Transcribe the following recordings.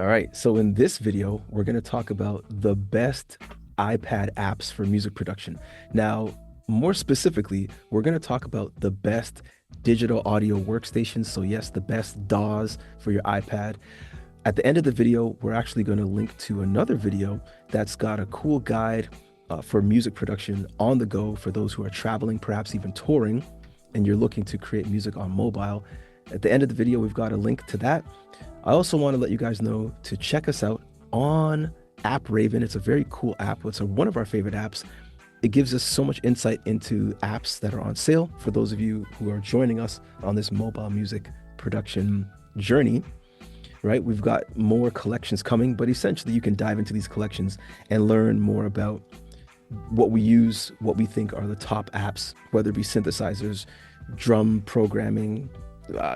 All right, so in this video, we're going to talk about the best iPad apps for music production. Now, more specifically, we're going to talk about the best digital audio workstations. So, yes, the best DAWs for your iPad. At the end of the video, we're actually going to link to another video that's got a cool guide for music production on the go for those who are traveling, perhaps even touring, and you're looking to create music on mobile. At the end of the video, we've got a link to that. I also want to let you guys know to check us out on App Raven. It's a very cool app. It's one of our favorite apps. It gives us so much insight into apps that are on sale for those of you who are joining us on this mobile music production journey, right? We've got more collections coming, but essentially you can dive into these collections and learn more about what we use, what we think are the top apps, whether it be synthesizers, drum programming,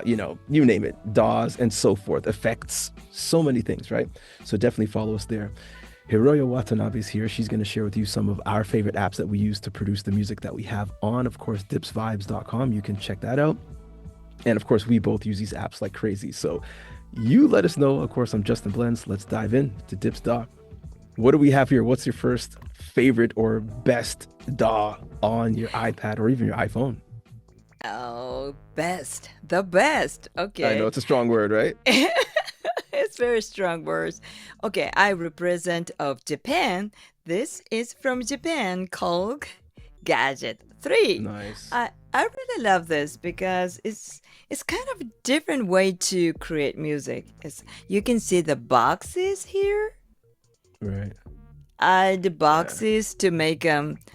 you name it, DAWs and so forth, effects, so many things, right? So definitely follow us there. Hiroyo Watanabe is here. She's going to share with you some of our favorite apps that we use to produce the music that we have on, of course, dipsvibes.com. You can check that out. And of course, we both use these apps like crazy. So you let us know. Of course, I'm Justin Blends. Let's dive in to Dips DAW. What do we have here? What's your first favorite or best DAW on your iPad or even your iPhone? Oh, best. The best. I know Okay. it's a strong word, right? It's very strong words. Okay, I represent of Japan. This is from Japan called Gadget 3. Nice. I really love this because it's kind of a different way to create music. You can see the boxes here. Right. The Yeah. boxes to make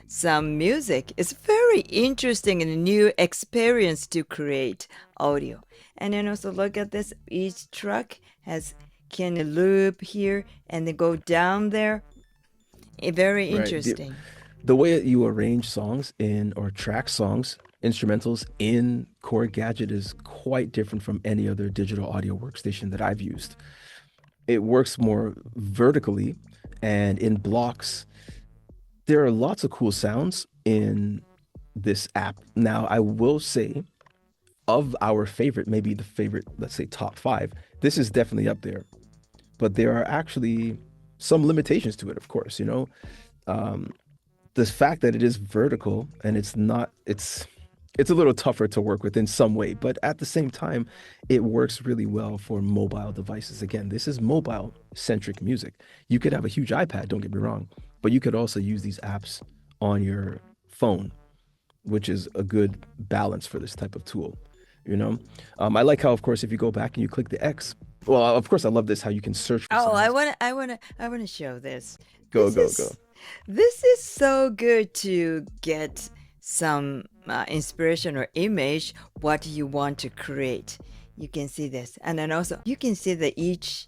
some music. It's very interesting and a new experience to create audio. And then also look at this. Each track has can loop here and then go down there. Very Right. interesting. The way that you arrange songs in or track songs, instrumentals in Chord Gadget is quite different from any other digital audio workstation that I've used. It works more vertically and in blocks. There are lots of cool sounds in this app. Now, I will say, of our favorite, maybe the favorite, let's say top five, this is definitely up there. But there are actually some limitations to it, of course, Um, the fact that it is vertical and it's a little tougher to work with in some way, but at the same time, it works really well for mobile devices. Again, this is mobile centric music. You could have a huge iPad, don't get me wrong, but you could also use these apps on your phone, which is a good balance for this type of tool. You know, I like how, of course, if you go back and you click the X, well, of course, I love this how you can search for Oh, sounds. I wanna show this. Go, This go, go. is this is so good to get some inspiration or image what you want to create. You can see this, and then also you can see that each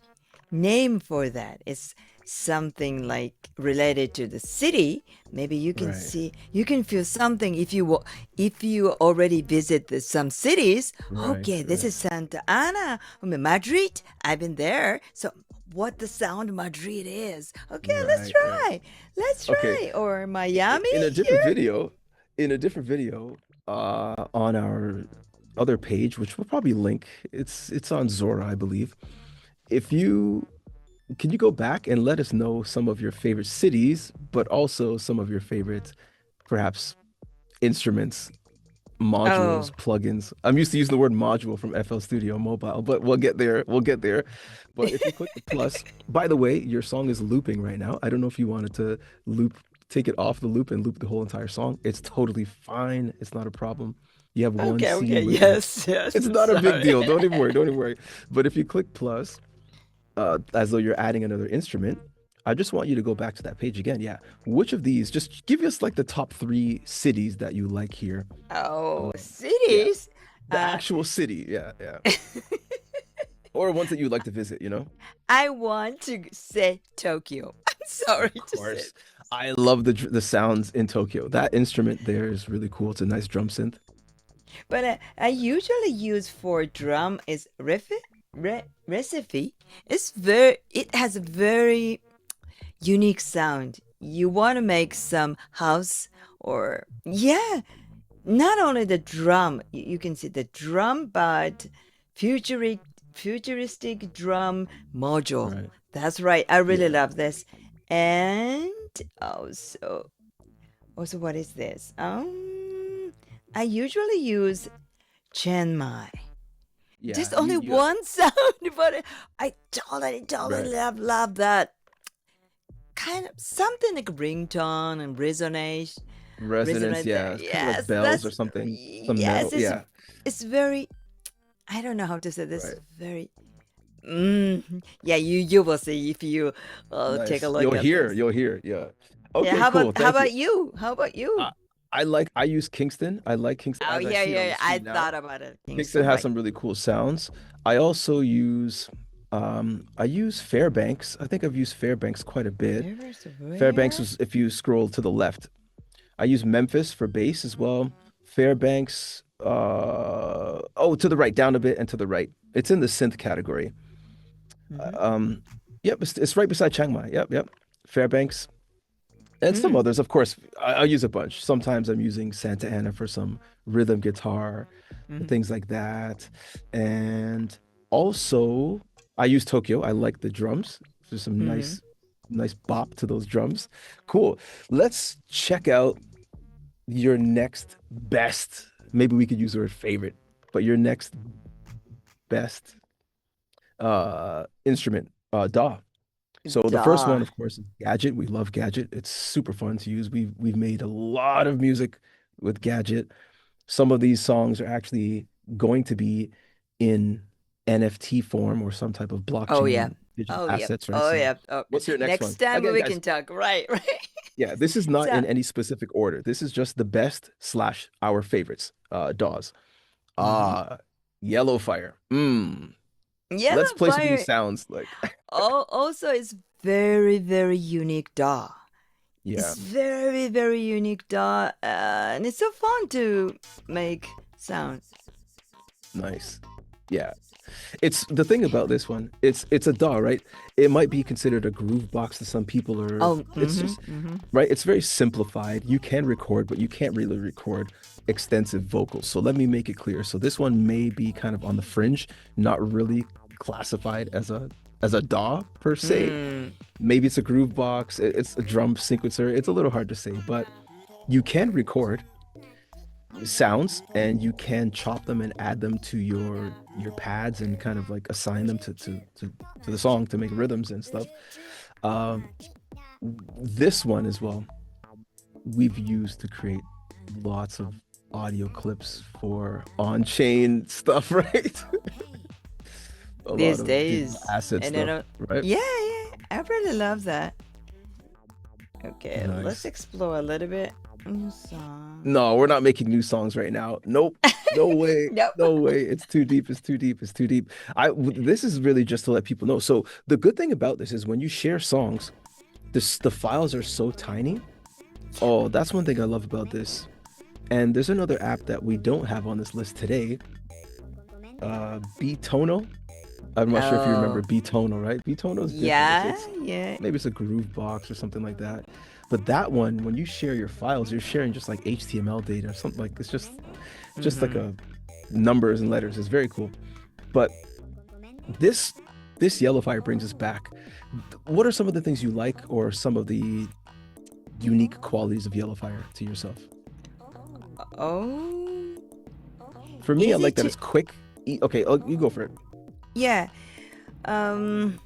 name for that is something like related to the city. Maybe you can Right, see, you can feel something if you already visit some cities. right, Okay, this right, is Santa Ana, Madrid. I've been there, so what the sound Madrid is. Okay, let's right, right. try. Let's Okay, try. Or Miami in a different here. video, on our other page, which we'll probably link, it's on Zora, I believe. If you can you go back and let us know some of your favorite cities, but also some of your favorite, perhaps instruments, modules, Oh, plugins. I'm used to using the word module from FL Studio Mobile, but we'll get there. We'll get there. But if you click the plus, by the way, your song is looping right now. I don't know if you wanted to loop, take it off the loop and loop the whole entire song. It's totally fine. It's not a problem. You have one okay, C okay. looping. Yes, yes. It's not a big Sorry. deal. Don't even worry. Don't even worry. But if you click plus, as though you're adding another instrument, I just want you to go back to that page again. Yeah. Which of these, just give us like the top three cities that you like here. Oh, Um, yeah. cities. The Uh, actual city. Yeah. Yeah. Or ones that you'd like to visit, you know? I want to say Tokyo. I'm sorry Of to say course. this. I love the sounds in Tokyo. That instrument there is really cool. It's a nice drum synth. But I usually use for drum is recipe. It has a very unique sound. You want to make some house or yeah, not only the drum, you can see the drum, but futuristic, futuristic drum module. Right. That's right. I really Yeah. love this. And also, what is this? I usually use Chiang Mai. Yeah. Just only You one sound, but I totally right. love that kind of something like ringtone and Resonance, resonate there. yeah. It's kind of like Yes, bells or that's something. Some metal. yes. Yeah. It's very. I don't know how to say this. Right. Very. Yeah, you will see if you take a Nice. look at this. You'll hear. Yeah. Yeah. Okay, cool. How Thank you. about you? How about I, you? I use Kingston. I like Kingston Oh as I yeah, see it on the I screen thought now. about it. Kingston Kingston, has right? some really cool sounds. I also use I use Fairbanks. I think I've used Fairbanks quite a bit. Rivers Fairbanks where? was if you scroll to the left. I use Memphis for bass as well. Fairbanks oh, to the right, down a bit and to the right. It's in the synth category. Mm-hmm. Um yep, it's right beside Chiang Mai. Yep, yep. Fairbanks and some Mm, others. Of course, I use a bunch. Sometimes I'm using Santa Ana for some rhythm guitar, mm-hmm. things like that. And also, I use Tokyo. I like the drums. There's some Mm-hmm. nice bop to those drums. Cool. Let's check out your next best. Maybe we could use the word favorite, but your next best instrument, DAW. So the first Duh. one, of course, is Gadget. We love Gadget. It's super fun to use. We've made a lot of music with Gadget. Some of these songs are actually going to be in NFT form or some type of Oh yeah. blockchain digital Oh yep. assets, right? Oh So yeah. Oh, what's your next next one? time Again, we guys, can talk. Right, right. yeah, this is not So in any specific order. This is just the best slash our favorites, DAWs. mhm. Ah, Yellow Fire. Let's Yellow play some of these fire. sounds. Like, Oh, also it's very unique DAW. yeah, It's very unique DAW, and it's so fun to make sounds. nice. Yeah. It's the thing about this one. It's a DAW, right? It might be considered a groove box to some people, or Oh, it's mm-hmm, just mm-hmm. right. It's very simplified. You can record, but you can't really record extensive vocals. So let me make it clear. So this one may be kind of on the fringe, not really classified as a DAW per se. Mm. Maybe it's a groove box. It's a drum sequencer. It's a little hard to say, but you can record sounds and you can chop them and add them to your pads and kind of like assign them to the song to make rhythms and stuff. Um, this one as well, we've used to create lots of audio clips for on-chain stuff, right? A lot These of digital days, asset and then stuff, right? yeah, I really love that. Okay, let's Nice. explore a little bit. Song. No, we're not making new songs right now. Nope. No way. Nope. No way. It's too deep. It's too deep. It's too deep. This is really just to let people know. So the good thing about this is when you share songs, the files are so tiny. Oh, that's one thing I love about this. And there's another app that we don't have on this list today. Btono. I'm not sure if you remember Oh, Btono, right? Btono is different. yeah, It's yeah. maybe it's a groove box or something like that. But that one, when you share your files, you're sharing just like HTML data or something like it's just like Mm-hmm. a numbers and letters. It's very cool. But this this yellow fire brings us back. What are some of the things you like or some of the unique qualities of yellow fire to yourself? Oh, For me, I easy like that to it's quick. Okay, you go for it. yeah. Um,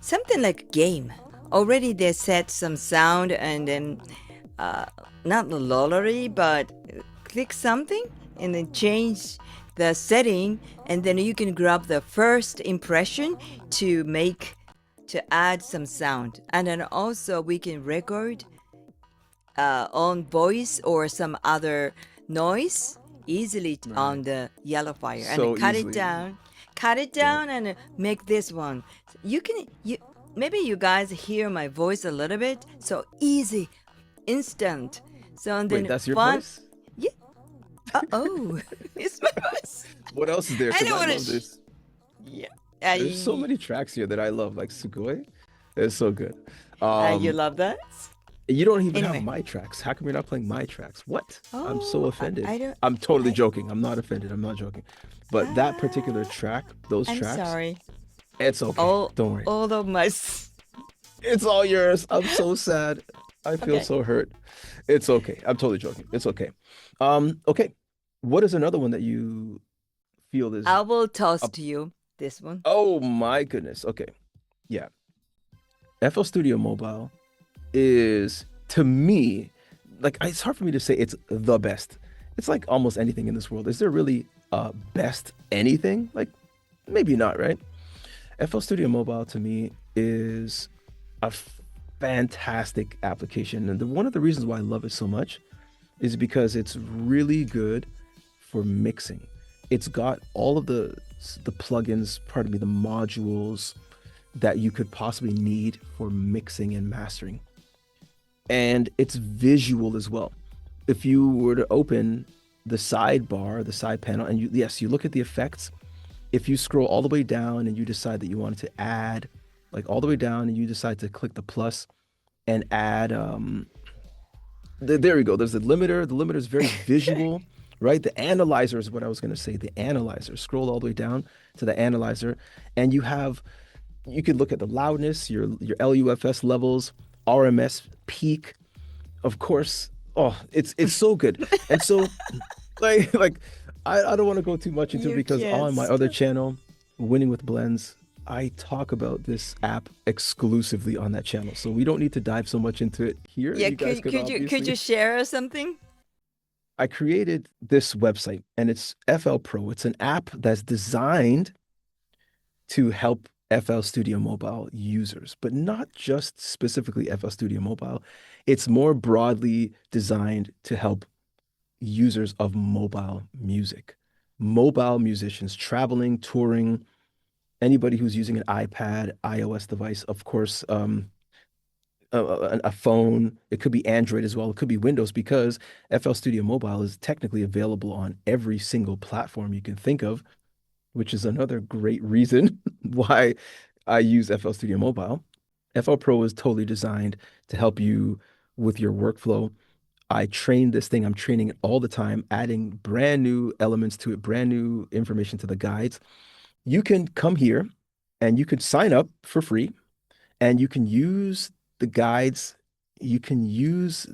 Something like game. Already they set some sound and then uh, not the lollery, but click something and then change the setting, and then you can grab the first impression to make to add some sound, and then also we can record on voice or some other noise easily Right. on the yellow fire and So easily. cut it Right. down and make this one. You can you maybe you guys hear my voice a little bit, so easy, instant. So and Wait, then that's your fun. voice? Yeah. Oh, it's my voice. What else is there? I Because don't I want to. love this. Yeah. There's so I. many tracks here that I love, like Sugoi. It's so good. You Um, love that? You don't even have Anyway. my tracks. How come you're not playing my tracks? What? I'm so Oh, offended. I don't. I'm totally I. joking. I'm not offended. I'm not joking. But that particular Ah, track, those I'm tracks, sorry. it's okay. All, Don't worry. all of my. It's all yours. I'm so sad. I feel Okay. so hurt. It's okay. I'm totally joking. It's okay. Okay. What is another one that you feel is I will toss a to you this one. oh my goodness. Okay. Yeah. FL Studio Mobile is to me like it's hard for me to say it's the best. It's like almost anything in this world. Is there really a best anything? Like maybe not, right? FL Studio Mobile to me is a fantastic application, and one of the reasons why I love it so much is because it's really good for mixing. It's got all of the plugins, pardon me, the modules that you could possibly need for mixing and mastering. And it's visual as well. If you were to open the sidebar, the side panel, and you look at the effects, if you scroll all the way down and you decide that you wanted to add, like all the way down, and you decide to click the plus and add, there we go. There's the limiter. The limiter is very visual, right? The analyzer is what I was going to say. The analyzer. Scroll all the way down to the analyzer, and you could look at the loudness, your LUFS levels, RMS peak, of course. Oh, it's so good. And so like I don't want to go too much into it You because can't on my other stop. channel, Winning with Blends, I talk about this app exclusively on that channel. So we don't need to dive so much into it here. Yeah, You guys could could you obviously share something? I created this website and it's FL Pro. It's an app that's designed to help FL Studio Mobile users, but not just specifically FL Studio Mobile. It's more broadly designed to help users of mobile music, mobile musicians traveling, touring, anybody who's using an iPad, iOS device, of course, a phone. It could be Android as well. It could be Windows because FL Studio Mobile is technically available on every single platform you can think of, which is another great reason why I use FL Studio Mobile. FL Pro is totally designed to help you with your workflow. I train this thing, I'm training it all the time, adding brand new elements to it, brand new information to the guides. You can come here and you could sign up for free and you can use the guides. You can use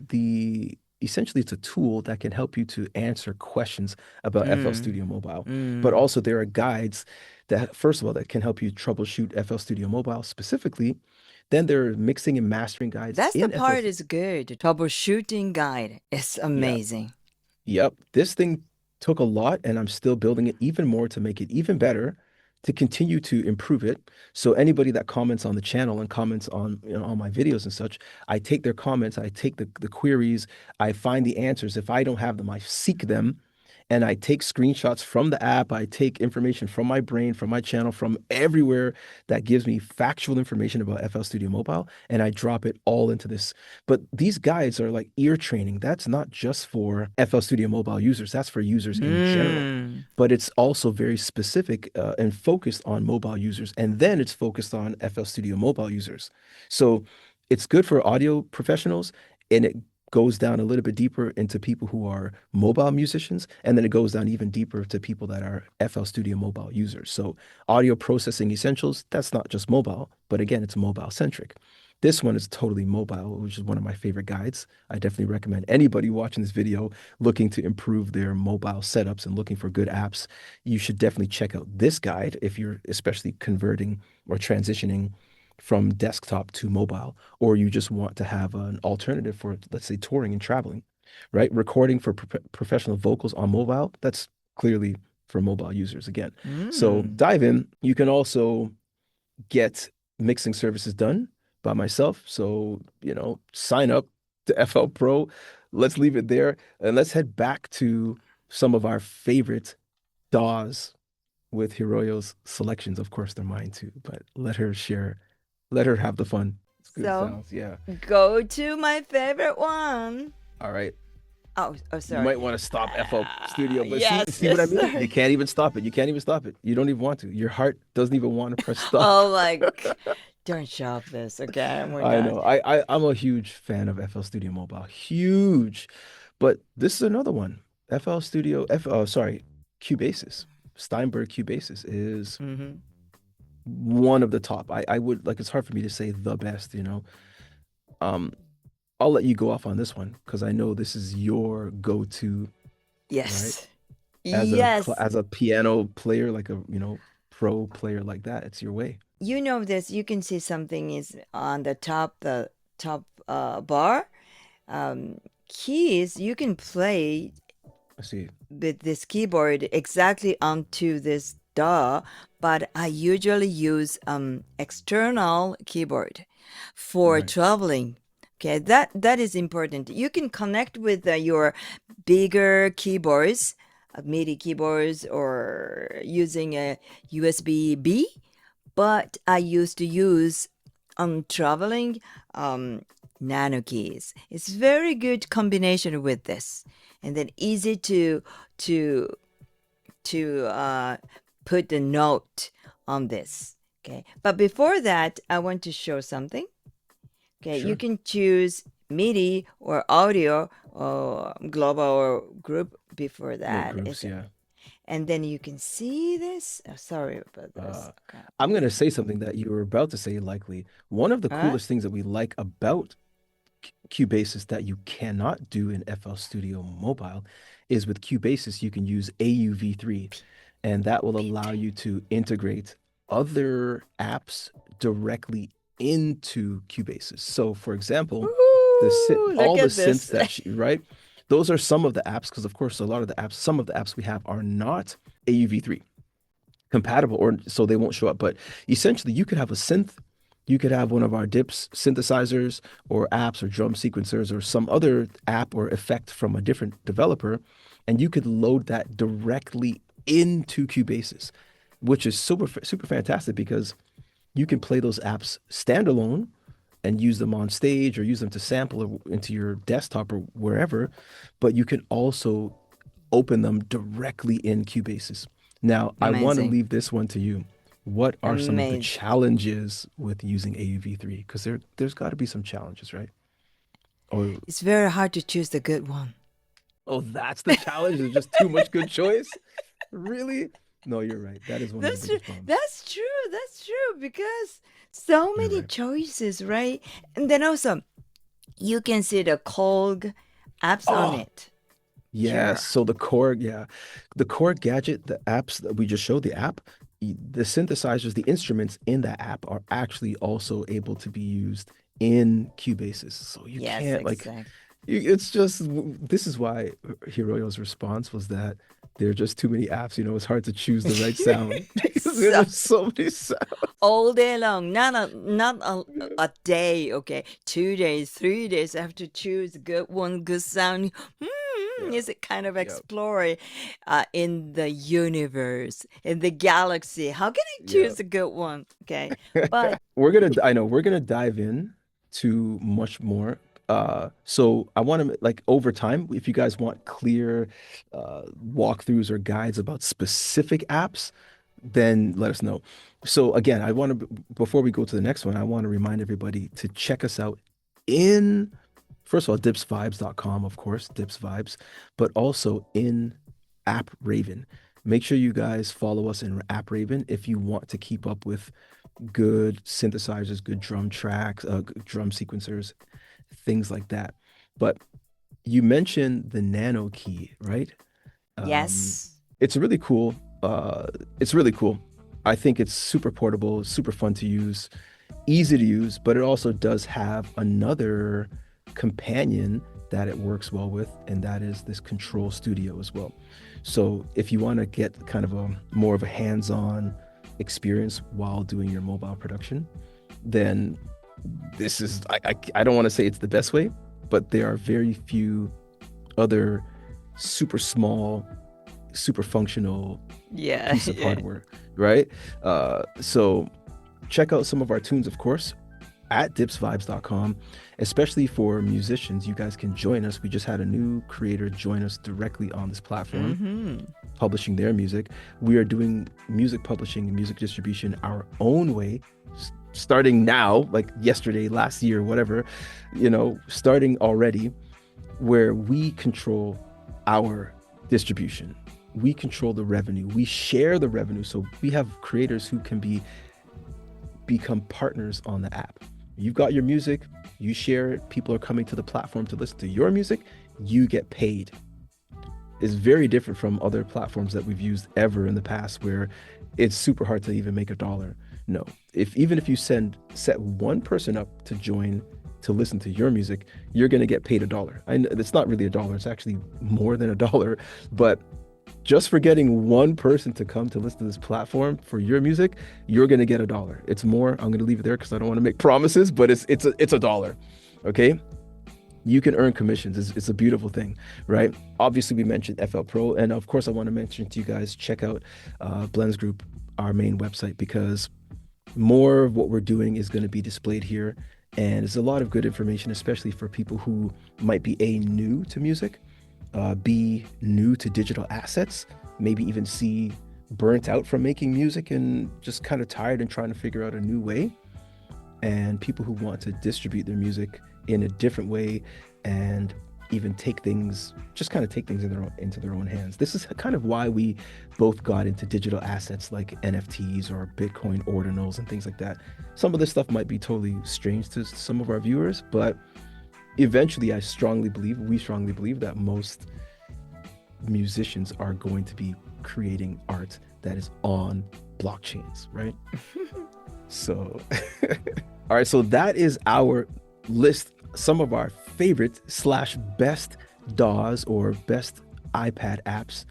essentially it's a tool that can help you to answer questions about FL Mm, Studio Mobile. But mm. also there are guides that, first of all, that can help you troubleshoot FL Studio Mobile specifically. Then there are mixing and mastering guides That's the in FL. part is good. The troubleshooting guide is Yeah. amazing. Yep. This thing took a lot, and I'm still building it even more to make it even better, to continue to improve it. So anybody that comments on the channel and comments on, on my videos and such, I take their comments, I take the queries, I find the answers. If I don't have them, I seek them and I take screenshots from the app. I take information from my brain, from my channel, from everywhere that gives me factual information about FL Studio Mobile, and I drop it all into this. But these guides are like ear training. That's not just for FL Studio Mobile users, that's for users in general. Mm. But it's also very specific and focused on mobile users. And then it's focused on FL Studio Mobile users. So it's good for audio professionals and it goes down a little bit deeper into people who are mobile musicians, and then it goes down even deeper to people that are FL Studio Mobile users. So audio processing essentials, that's not just mobile, but again, it's mobile centric. This one is totally mobile, which is one of my favorite guides. I definitely recommend anybody watching this video looking to improve their mobile setups and looking for good apps. You should definitely check out this guide if you're especially converting or transitioning from desktop to mobile, or you just want to have an alternative for, let's say, touring and traveling, right? Recording for professional vocals on mobile, that's clearly for mobile users again. So Mm. dive in. You can also get mixing services done by myself. So, sign up to FL Pro. Let's leave it there and let's head back to some of our favorite DAWs with Hiroyo's selections. Of course, they're mine too, but let her have the fun. It's good So sounds. Yeah. go to my favorite one. All right. Oh, You sorry. might want to stop FL Studio, but see, Yes, see what yes, I mean? You sorry. can't even stop it. You can't even stop it. You don't even want to. Your heart doesn't even want to press stop. Oh my. Don't shove this, okay? We're I not. know. I'm a huge fan of FL Studio Mobile. Huge. But this is another one. FL Studio, sorry, Cubasis. Steinberg Cubasis is Hmm. one of the top. I would like it's hard for me to say the best, you know. Um, I'll let you go off on this one because I know this is your go-to, right? Yes. Yes. As a piano player, like a, pro player like that, it's your way. You know this. You can see something is on the top bar. Um, Keys, you can play I see. with this keyboard exactly onto this DAW, but I usually use external keyboard for Right. traveling. Okay, that is important. You can connect with your bigger keyboards, MIDI keyboards, or using a USB B. But I used to use traveling um, nano keys. It's very good combination with this, and then easy to to put the note on this. Okay, but before that, I want to show something. Okay, you Sure. can choose MIDI or audio or global or group before Or that, groups, is it? yeah. And then you can see this. Oh, sorry about this. Uh, Okay. I'm gonna say something that you were about to say, likely. One of the Huh? coolest things that we like about Cubasis that you cannot do in FL Studio Mobile is with Cubasis, you can use AUV3, and that will allow you to integrate other apps directly into Cubasis. So, for example, Ooh, all look the at synths this. that right? Those are some of the apps, because of course, a lot of the apps, some of the apps we have are not AUV3 compatible, or so they won't show up. But essentially, you could have a synth, you could have one of our dips synthesizers or apps or drum sequencers or some other app or effect from a different developer, and you could load that directly into Cubasis, which is super fantastic because you can play those apps standalone and use them on stage or use them to sample into your desktop or wherever, but you can also open them directly in Cubasis. Now, I want to Amazing. leave this one to you. What are some of the Amazing. challenges with using AUV3? Because there's got to be some challenges, right? Or It's very hard to choose the good one. oh, that's the challenge. There's just too much good choice. Really? No, you're right. That is one of the That's true. biggest problems. That's true. That's true because so You're many right. choices, right? And then also you can see the Cog apps on Oh, it yes. here. So the core gadget, the apps that we just showed, the app, the synthesizers, the instruments in that app are actually also able to be used in Cubasis. So you Yes, can't like exactly. it's just this is why Hiroyo's response was that there are just too many apps. It's hard to choose the right sound because there's So just so many sounds. all day long, not a day, okay, 2 days, 3 days. I have to choose a good one, good sound. Yeah, Is it kind of yeah, explore in the universe, in the galaxy? How can I yeah. choose a good one? Okay, but I know we're gonna dive in to much more. So I want to like over time, if you guys want clear walkthroughs or guides about specific apps, then let us know. So again, before we go to the next one, I want to remind everybody to check us out in first of all, dipsvibes.com, of course, Dips Vibes, but also in App Raven. Make sure you guys follow us in App Raven if you want to keep up with good synthesizers, good drum tracks, drum sequencers, things like that. But you mentioned the nano key, right? Um, yes, it's really cool. It's really cool. I think it's super portable, super fun to use, easy to use, but it also does have another companion that it works well with, and that is this Control Studio as well. So if you want to get kind of a more of a hands-on experience while doing your mobile production, then this is I don't want to say it's the best way, but there are very few other super small, super functional yeah, piece of yeah. hardware, right? So check out some of our tunes, of course, at dipsvibes.com, especially for musicians. You guys can join us. We just had a new creator join us directly on this platform, Mm-hmm. publishing their music. We are doing music publishing and music distribution our own way. starting now, like yesterday, last year, whatever, starting already, where we control our distribution. We control the revenue. We share the revenue. So we have creators who can become partners on the app. You've got your music, you share it, people are coming to the platform to listen to your music, you get paid. Is very different from other platforms that we've used ever in the past where it's super hard to even make a dollar. No, even if you set one person up to join to listen to your music, you're going to get paid $1. It's not really $1, it's actually more than $1, but just for getting one person to come to listen to this platform for your music, you're going to get $1. It's more. I'm going to leave it there because I don't want to make promises, but it's $1. Okay, you can earn commissions. It's a beautiful thing, right? Obviously, we mentioned FL Pro, and of course, I want to mention to you guys, check out Blends Group, our main website, because more of what we're doing is going to be displayed here, and it's a lot of good information, especially for people who might be new to music, B, new to digital assets, maybe even C, burnt out from making music and just kind of tired and trying to figure out a new way, and people who want to distribute their music in a different way and even just kind of take things into their own hands. This is kind of why we both got into digital assets like NFTs or Bitcoin ordinals and things like that. Some of this stuff might be totally strange to some of our viewers, but eventually we strongly believe that most musicians are going to be creating art that is on blockchains, right? So, all right, so that is our list, some of our favorite / best DAWs or best iPad apps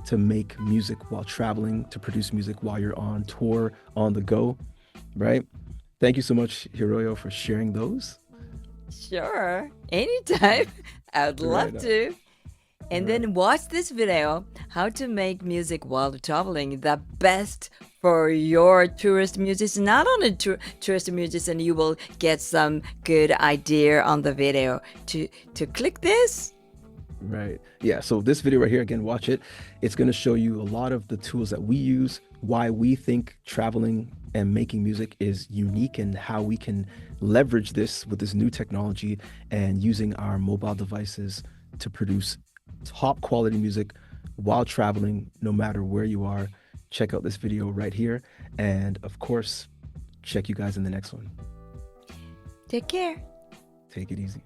to make music while traveling, to produce music while you're on tour, on the go, right? Thank you so much, Hiroyo, for sharing those. Sure, anytime. I would love Right. to. And Right. then watch this video, how to make music while traveling, the best for your tourist musician. Not only tourist musician, you will get some good idea on the video to click this. Right. Yeah. So this video right here, again, watch it. It's going to show you a lot of the tools that we use, why we think traveling and making music is unique, and how we can leverage this with this new technology and using our mobile devices to produce top quality music while traveling, no matter where you are. Check out this video right here. And of course, check you guys in the next one. Take care. Take it easy.